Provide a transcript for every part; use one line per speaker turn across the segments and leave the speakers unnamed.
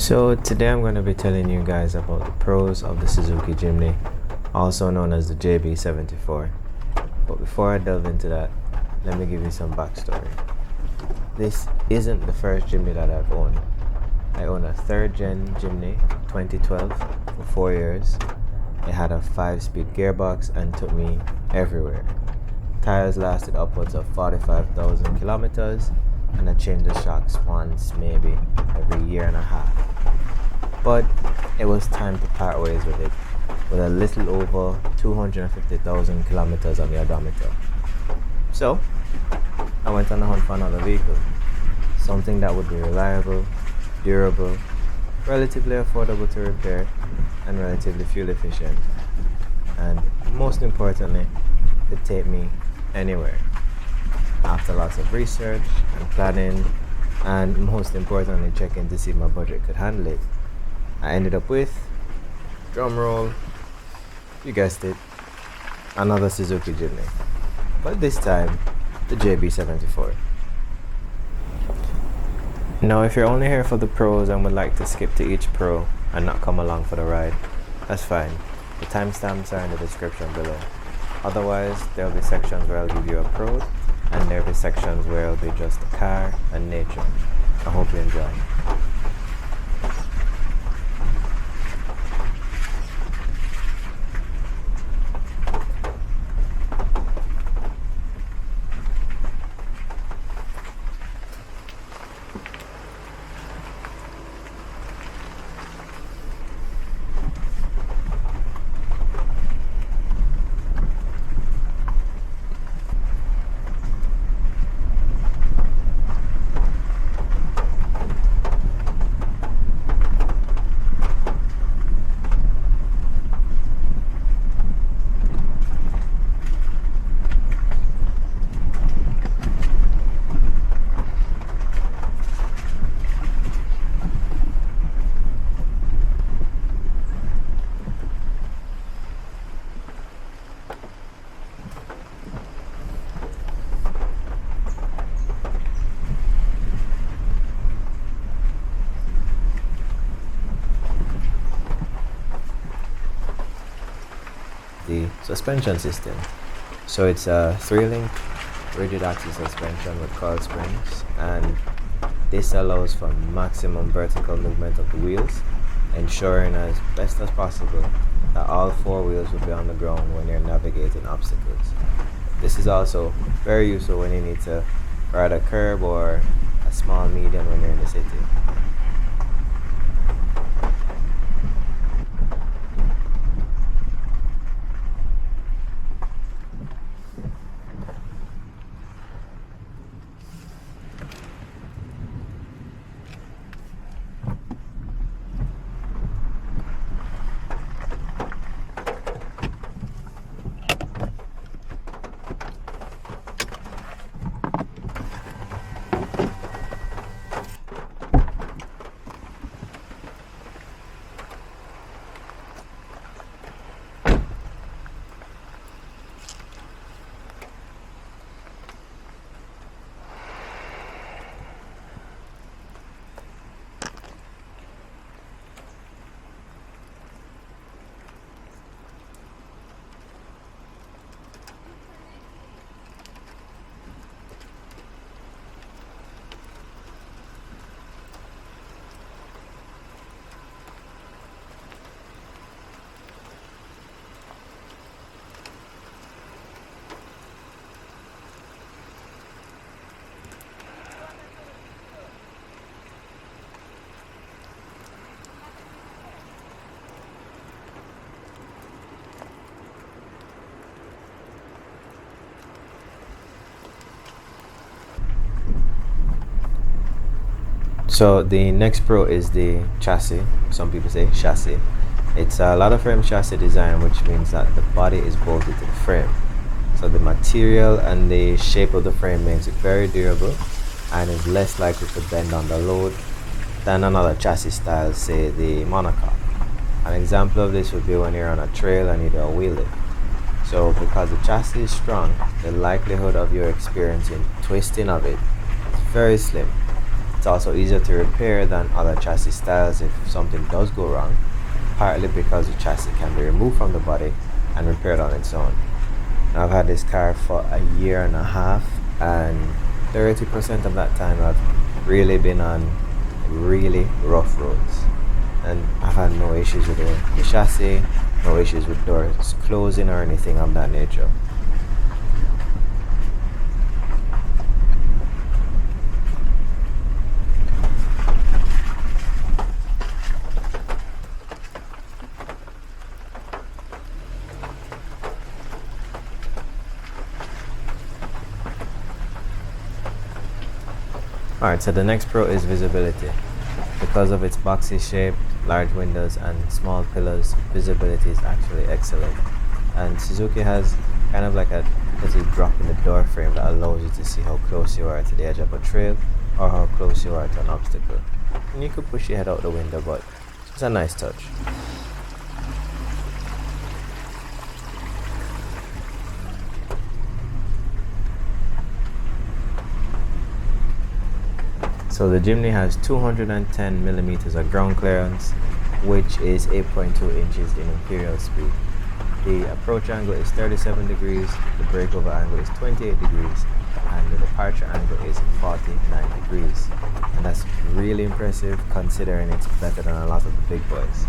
So today I'm going to be telling you guys about the pros of the Suzuki Jimny, also known as the JB74. But before I delve into that, let me give you some backstory. This isn't the first Jimny that I've owned. I own a 3rd gen Jimny 2012 for 4 years. It had a 5-speed gearbox and took me everywhere. Tires lasted upwards of 45,000 kilometers, and I changed the shocks once, maybe every year and a half. But it was time to part ways with it, with a little over 250,000 kilometers on the odometer. So I went on a hunt for another vehicle, something that would be reliable, durable, relatively affordable to repair, and relatively fuel efficient, and most importantly, could take me anywhere. After lots of research and planning, and most importantly checking to see if my budget could handle it, I ended up with, drum roll, you guessed it, another Suzuki Jimny, but this time the JB74. Now if you're only here for the pros and would like to skip to each pro and not come along for the ride, that's fine. The timestamps are in the description below. Otherwise, there will be sections where I'll give you a pro, and there will be sections where it'll be just the car and nature. I hope you enjoy. The suspension system. So it's a 3-link rigid axle suspension with coil springs, and this allows for maximum vertical movement of the wheels, ensuring as best as possible that all 4 wheels will be on the ground when you're navigating obstacles. This is also very useful when you need to ride a curb or a small median when you're in the city. So the next pro is the chassis. Some people say chassis. It's a ladder frame chassis design, which means that the body is bolted to the frame. So the material and the shape of the frame makes it very durable and is less likely to bend under load than another chassis style, say the monocoque. An example of this would be when you're on a trail and you do a wheel lift. So because the chassis is strong, the likelihood of you experiencing twisting of it is very slim. It's also easier to repair than other chassis styles if something does go wrong, partly because the chassis can be removed from the body and repaired on its own. Now, I've had this car for a year and a half, and 30% of that time I've really been on really rough roads, and I've had no issues with the chassis, no issues with doors closing or anything of that nature. Alright, so the next pro is visibility. Because of its boxy shape, large windows and small pillars, visibility is actually excellent. And Suzuki has kind of like a little drop in the door frame that allows you to see how close you are to the edge of a trail or how close you are to an obstacle. And you could push your head out the window, but it's a nice touch. So the Jimny has 210 millimeters of ground clearance, which is 8.2 inches in imperial speed. The approach angle is 37 degrees, the breakover angle is 28 degrees, and the departure angle is 49 degrees. And that's really impressive considering it's better than a lot of the big boys.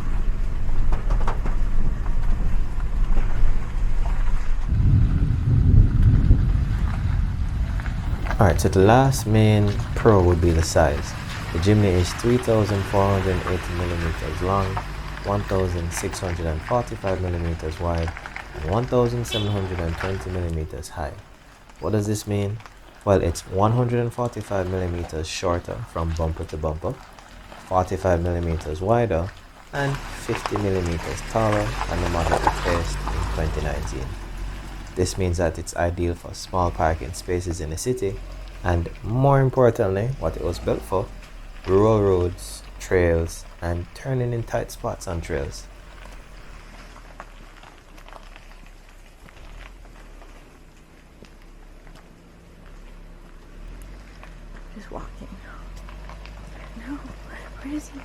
Alright, so the last main pro would be the size. The Jimny is 3,480 millimeters long, 1,645 millimeters wide, and 1,720 millimeters high. What does this mean? Well, it's 145 millimeters shorter from bumper to bumper, 45 millimeters wider, and 50 millimeters taller than the model replaced in 2019. This means that it's ideal for small parking spaces in the city, and more importantly, what it was built for, rural roads, trails, and turning in tight spots on trails.
He's walking. No, where is he?